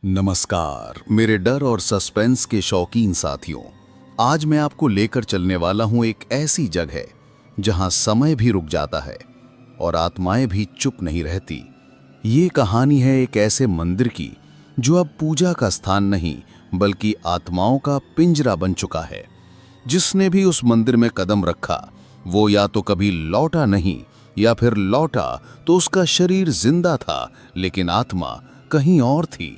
नमस्कार मेरे डर और सस्पेंस के शौकीन साथियों। आज मैं आपको लेकर चलने वाला हूं एक ऐसी जगह जहां समय भी रुक जाता है और आत्माएं भी चुप नहीं रहती। ये कहानी है एक ऐसे मंदिर की जो अब पूजा का स्थान नहीं बल्कि आत्माओं का पिंजरा बन चुका है। जिसने भी उस मंदिर में कदम रखा वो या तो कभी लौटा नहीं या फिर लौटा तो उसका शरीर जिंदा था लेकिन आत्मा कहीं और थी।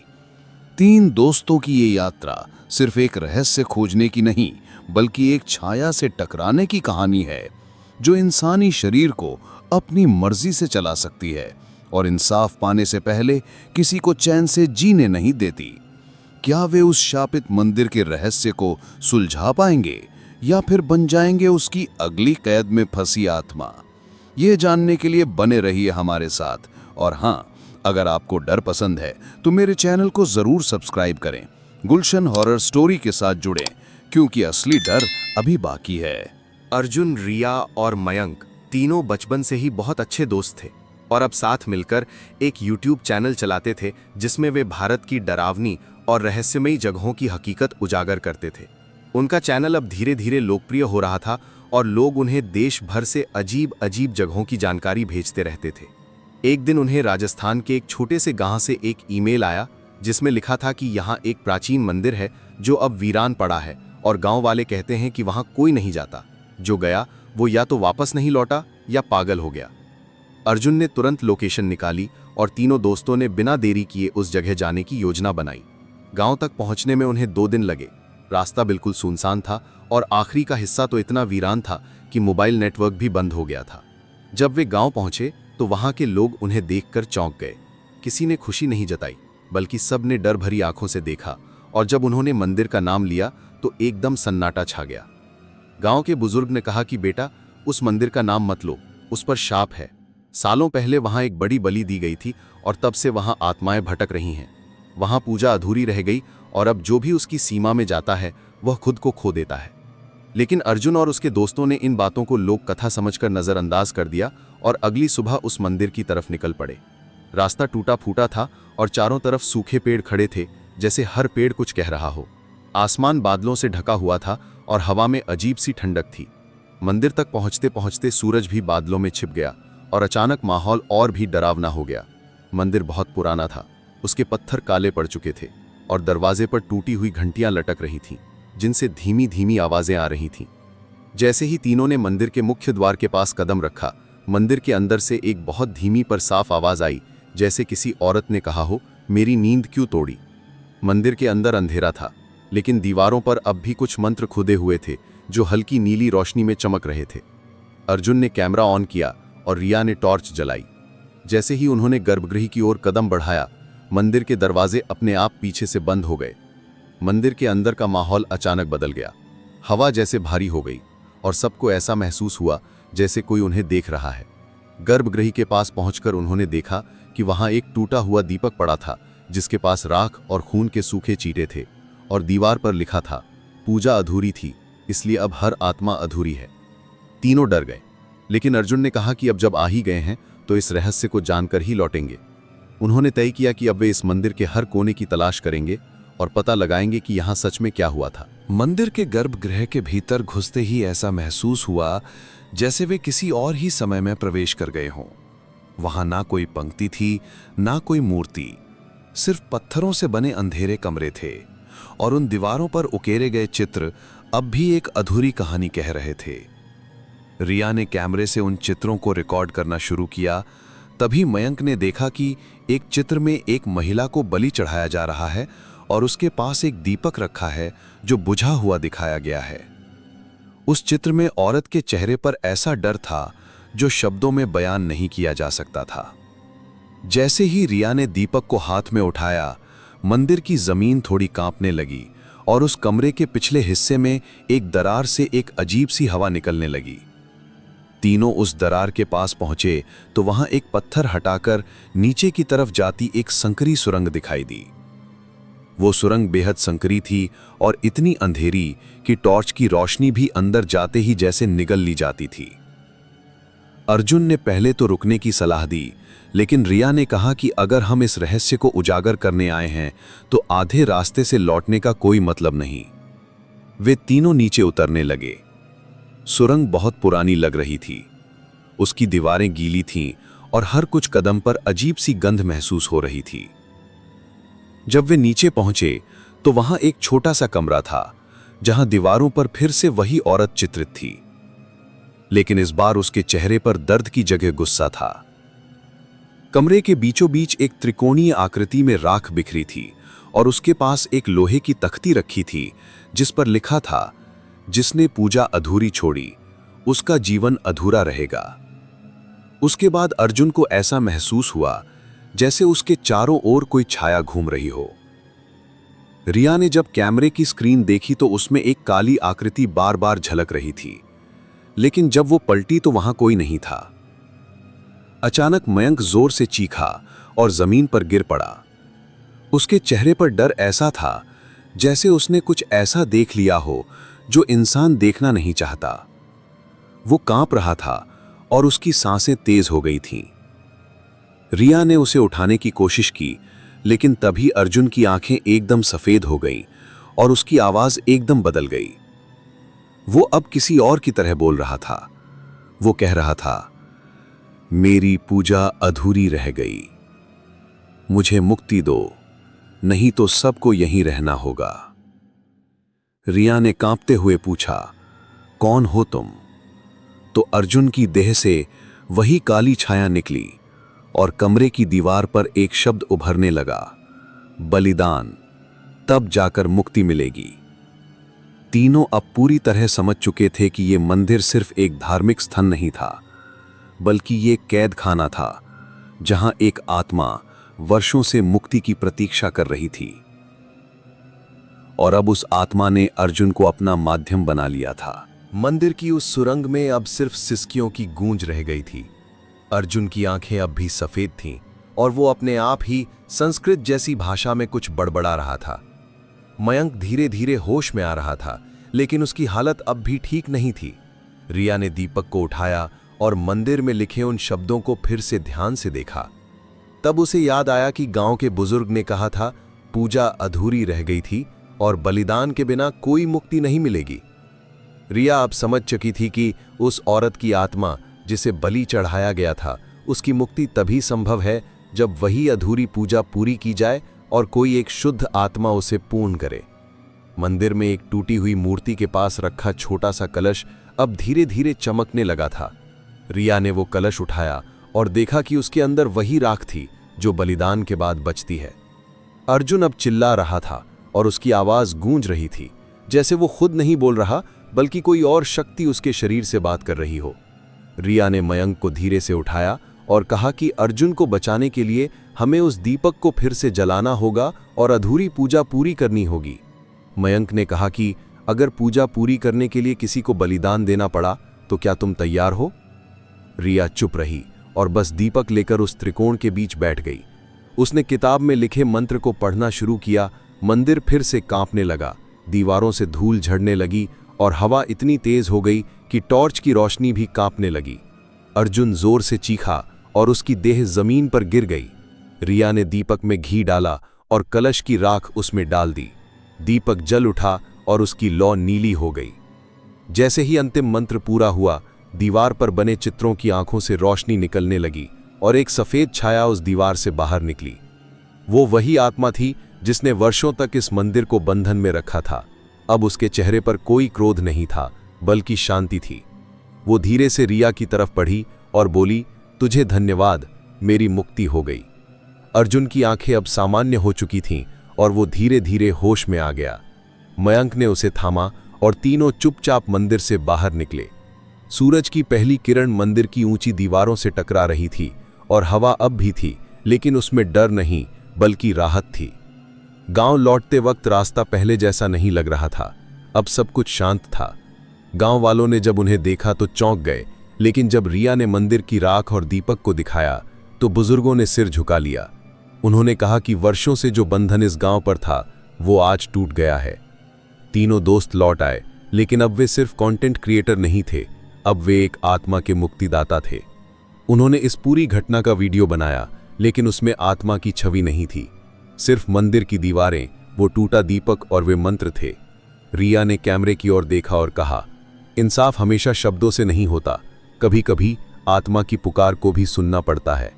3 दोस्तों की ये यात्रा सिर्फ एक रहस्य खोजने की नहीं बल्कि एक छाया से टकराने की कहानी है जो इंसानी शरीर को अपनी मर्जी से चला सकती है और इंसाफ पाने से पहले किसी को चैन से जीने नहीं देती। क्या वे उस शापित मंदिर के रहस्य को सुलझा पाएंगे या फिर बन जाएंगे उसकी अगली कैद में फंसी आत्मा? ये जानने के लिए बने रहिए हमारे साथ। और हाँ, अगर आपको डर पसंद है तो मेरे चैनल को जरूर सब्सक्राइब करें। गुलशन हॉरर स्टोरी के साथ जुड़ें क्योंकि असली डर अभी बाकी है। अर्जुन, रिया और मयंक तीनों बचपन से ही बहुत अच्छे दोस्त थे और अब साथ मिलकर एक यूट्यूब चैनल चलाते थे जिसमें वे भारत की डरावनी और रहस्यमयी जगहों की हकीकत उजागर करते थे। उनका चैनल अब धीरे धीरे लोकप्रिय हो रहा था और लोग उन्हें देश भर से अजीब अजीब जगहों की जानकारी भेजते रहते थे। एक दिन उन्हें राजस्थान के एक छोटे से गांव से एक ईमेल आया जिसमें लिखा था कि यहाँ एक प्राचीन मंदिर है जो अब वीरान पड़ा है और गांव वाले कहते हैं कि वहाँ कोई नहीं जाता। जो गया वो या तो वापस नहीं लौटा या पागल हो गया। अर्जुन ने तुरंत लोकेशन निकाली और तीनों दोस्तों ने बिना देरी किए उस जगह जाने की योजना बनाई। गांव तक पहुंचने में उन्हें 2 दिन लगे। रास्ता बिल्कुल सुनसान था और आखिरी का हिस्सा तो इतना वीरान था कि मोबाइल नेटवर्क भी बंद हो गया था। जब वे गांव पहुंचे तो वहां के लोग उन्हें देखकर चौंक गए। किसी ने खुशी नहीं जताई बल्कि सब ने डर भरी आंखों से देखा और जब उन्होंने मंदिर का नाम लिया तो एकदम सन्नाटा छा गया। गांव के बुजुर्ग ने कहा कि बेटा, उस मंदिर का नाम मत लो, उस पर शाप है। सालों पहले वहां एक बड़ी बलि दी गई थी और तब से वहां आत्माएं भटक रही हैं। वहां पूजा अधूरी रह गई और अब जो भी उसकी सीमा में जाता है वह खुद को खो देता है। लेकिन अर्जुन और उसके दोस्तों ने इन बातों को लोक कथा समझकर नजरअंदाज कर दिया और अगली सुबह उस मंदिर की तरफ निकल पड़े। रास्ता टूटा फूटा था और चारों तरफ सूखे पेड़ खड़े थे जैसे हर पेड़ कुछ कह रहा हो। आसमान बादलों से ढका हुआ था और हवा में अजीब सी ठंडक थी। मंदिर तक पहुंचते पहुंचते सूरज भी बादलों में छिप गया और अचानक माहौल और भी डरावना हो गया। मंदिर बहुत पुराना था, उसके पत्थर काले पड़ चुके थे और दरवाजे पर टूटी हुई घंटियां लटक रही थीं जिनसे धीमी धीमी आवाजें आ रही थीं। जैसे ही तीनों ने मंदिर के मुख्य द्वार के पास कदम रखा, मंदिर के अंदर से एक बहुत धीमी पर साफ आवाज आई, जैसे किसी औरत ने कहा हो, मेरी नींद क्यों तोड़ी। मंदिर के अंदर अंधेरा था लेकिन दीवारों पर अब भी कुछ मंत्र खुदे हुए थे जो हल्की नीली रोशनी में चमक रहे थे। अर्जुन ने कैमरा ऑन किया और रिया ने टॉर्च जलाई। जैसे ही उन्होंने गर्भगृह की ओर कदम बढ़ाया, मंदिर के दरवाजे अपने आप पीछे से बंद हो गए। मंदिर के अंदर का माहौल अचानक बदल गया। हवा जैसे भारी हो गई और सबको ऐसा महसूस हुआ जैसे कोई उन्हें देख रहा है। गर्भगृह के पास पहुंचकर उन्होंने देखा कि वहां एक टूटा हुआ दीपक पड़ा था जिसके पास राख और खून के सूखे चीटे थे और दीवार पर लिखा था, पूजा अधूरी थी इसलिए अब हर आत्मा अधूरी है। तीनों डर गए लेकिन अर्जुन ने कहा कि अब जब आ ही गए हैं तो इस रहस्य को जानकर ही लौटेंगे। उन्होंने तय किया कि अब वे इस मंदिर के हर कोने की तलाश करेंगे और पता लगाएंगे कि यहाँ सच में क्या हुआ था। मंदिर के गर्भगृह के भीतर घुसते ही ऐसा महसूस हुआ जैसे वे किसी और ही समय में प्रवेश कर गए हों। वहां ना कोई पंक्ति थी, ना कोई मूर्ति, सिर्फ पत्थरों से बने अंधेरे कमरे थे और उन दीवारों पर उकेरे गए चित्र अब भी एक अधूरी कहानी कह रहे थे। रिया ने कैमरे से उन चित्रों को रिकॉर्ड करना शुरू किया। तभी मयंक ने देखा कि एक चित्र में एक महिला को बलि चढ़ाया जा रहा है और उसके पास एक दीपक रखा है जो बुझा हुआ दिखाया गया है। उस चित्र में औरत के चेहरे पर ऐसा डर था जो शब्दों में बयान नहीं किया जा सकता था। जैसे ही रिया ने दीपक को हाथ में उठाया, मंदिर की जमीन थोड़ी कांपने लगी और उस कमरे के पिछले हिस्से में एक दरार से एक अजीब सी हवा निकलने लगी। तीनों उस दरार के पास पहुंचे तो वहां एक पत्थर हटाकर नीचे की तरफ जाती एक संकरी सुरंग दिखाई दी। वो सुरंग बेहद संकरी थी और इतनी अंधेरी कि टॉर्च की रोशनी भी अंदर जाते ही जैसे निगल ली जाती थी। अर्जुन ने पहले तो रुकने की सलाह दी, लेकिन रिया ने कहा कि अगर हम इस रहस्य को उजागर करने आए हैं तो आधे रास्ते से लौटने का कोई मतलब नहीं। वे तीनों नीचे उतरने लगे। सुरंग बहुत पुरानी लग रही थी। उसकी दीवारें गीली थीं और हर कुछ कदम पर अजीब सी गंध महसूस हो रही थी। जब वे नीचे पहुंचे तो वहां एक छोटा सा कमरा था, जहां दीवारों पर फिर से वही औरत चित्रित थी, लेकिन इस बार उसके चेहरे पर दर्द की जगह गुस्सा था। कमरे के बीचों बीच एक त्रिकोणीय आकृति में राख बिखरी थी और उसके पास एक लोहे की तख्ती रखी थी जिस पर लिखा था, जिसने पूजा अधूरी छोड़ी उसका जीवन अधूरा रहेगा। उसके बाद अर्जुन को ऐसा महसूस हुआ जैसे उसके चारों ओर कोई छाया घूम रही हो। रिया ने जब कैमरे की स्क्रीन देखी तो उसमें एक काली आकृति बार बार झलक रही थी, लेकिन जब वो पलटी तो वहां कोई नहीं था। अचानक मयंक जोर से चीखा और जमीन पर गिर पड़ा। उसके चेहरे पर डर ऐसा था जैसे उसने कुछ ऐसा देख लिया हो जो इंसान देखना नहीं चाहता। वो कांप रहा था और उसकी सांसें तेज हो गई थीं। रिया ने उसे उठाने की कोशिश की, लेकिन तभी अर्जुन की आंखें एकदम सफेद हो गईं और उसकी आवाज एकदम बदल गई। वो अब किसी और की तरह बोल रहा था। वो कह रहा था, मेरी पूजा अधूरी रह गई, मुझे मुक्ति दो, नहीं तो सबको यहीं रहना होगा। रिया ने कांपते हुए पूछा, कौन हो तुम? तो अर्जुन की देह से वही काली छाया निकली और कमरे की दीवार पर एक शब्द उभरने लगा, बलिदान, तब जाकर मुक्ति मिलेगी। तीनों अब पूरी तरह समझ चुके थे कि यह मंदिर सिर्फ एक धार्मिक स्थल नहीं था, बल्कि ये कैद खाना था जहां एक आत्मा वर्षों से मुक्ति की प्रतीक्षा कर रही थी। और अब उस आत्मा ने अर्जुन को अपना माध्यम बना लिया था। मंदिर की उस सुरंग में अब सिर्फ सिसकियों की गूंज रह गई थी। अर्जुन की आंखें अब भी सफेद थीं और वो अपने आप ही संस्कृत जैसी भाषा में कुछ बड़बड़ा रहा था। मयंक धीरे धीरे होश में आ रहा था, लेकिन उसकी हालत अब भी ठीक नहीं थी। रिया ने दीपक को उठाया और मंदिर में लिखे उन शब्दों को फिर से ध्यान से देखा। तब उसे याद आया कि गांव के बुजुर्ग ने कहा था, पूजा अधूरी रह गई थी और बलिदान के बिना कोई मुक्ति नहीं मिलेगी। रिया अब समझ चुकी थी कि उस औरत की आत्मा जिसे बलि चढ़ाया गया था, उसकी मुक्ति तभी संभव है जब वही अधूरी पूजा पूरी की जाए और कोई एक शुद्ध आत्मा उसे पूर्ण करे। मंदिर में एक टूटी हुई मूर्ति के पास रखा छोटा सा कलश अब धीरे धीरे चमकने लगा था। रिया ने वो कलश उठाया और देखा कि उसके अंदर वही राख थी जो बलिदान के बाद बचती है। अर्जुन अब चिल्ला रहा था और उसकी आवाज गूंज रही थी, जैसे वो खुद नहीं बोल रहा बल्कि कोई और शक्ति उसके शरीर से बात कर रही हो। रिया ने मयंक को धीरे से उठाया और कहा कि अर्जुन को बचाने के लिए हमें उस दीपक को फिर से जलाना होगा और अधूरी पूजा पूरी करनी होगी। मयंक ने कहा कि अगर पूजा पूरी करने के लिए किसी को बलिदान देना पड़ा तो क्या तुम तैयार हो? रिया चुप रही और बस दीपक लेकर उस त्रिकोण के बीच बैठ गई। उसने किताब में लिखे मंत्र को पढ़ना शुरू किया। मंदिर फिर से कांपने लगा, दीवारों से धूल झड़ने लगी और हवा इतनी तेज हो गई कि टॉर्च की रोशनी भी कांपने लगी। अर्जुन जोर से चीखा और उसकी देह जमीन पर गिर गई। रिया ने दीपक में घी डाला और कलश की राख उसमें डाल दी। दीपक जल उठा और उसकी लौ नीली हो गई। जैसे ही अंतिम मंत्र पूरा हुआ, दीवार पर बने चित्रों की आंखों से रोशनी निकलने लगी और एक सफेद छाया उस दीवार से बाहर निकली। वो वही आत्मा थी जिसने वर्षों तक इस मंदिर को बंधन में रखा था। अब उसके चेहरे पर कोई क्रोध नहीं था, बल्कि शांति थी। वो धीरे से रिया की तरफ बढ़ी और बोली, तुझे धन्यवाद, मेरी मुक्ति हो गई। अर्जुन की आंखें अब सामान्य हो चुकी थीं और वो धीरे धीरे होश में आ गया। मयंक ने उसे थामा और तीनों चुपचाप मंदिर से बाहर निकले। सूरज की पहली किरण मंदिर की ऊंची दीवारों से टकरा रही थी और हवा अब भी थी, लेकिन उसमें डर नहीं बल्कि राहत थी। गांव लौटते वक्त रास्ता पहले जैसा नहीं लग रहा था। अब सब कुछ शांत था। गांव वालों ने जब उन्हें देखा तो चौंक गए, लेकिन जब रिया ने मंदिर की राख और दीपक को दिखाया तो बुजुर्गों ने सिर झुका लिया। उन्होंने कहा कि वर्षों से जो बंधन इस गांव पर था वो आज टूट गया है। तीनों दोस्त लौट आए, लेकिन अब वे सिर्फ कंटेंट क्रिएटर नहीं थे, अब वे एक आत्मा के मुक्तिदाता थे। उन्होंने इस पूरी घटना का वीडियो बनाया, लेकिन उसमें आत्मा की छवि नहीं थी, सिर्फ मंदिर की दीवारें, वो टूटा दीपक और वे मंत्र थे। रिया ने कैमरे की ओर देखा और कहा, इंसाफ हमेशा शब्दों से नहीं होता, कभी कभी आत्मा की पुकार को भी सुनना पड़ता है।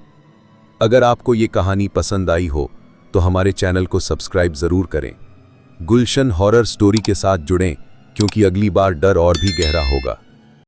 अगर आपको ये कहानी पसंद आई हो तो हमारे चैनल को सब्सक्राइब जरूर करें। गुलशन हॉरर स्टोरी के साथ जुड़ें, क्योंकि अगली बार डर और भी गहरा होगा।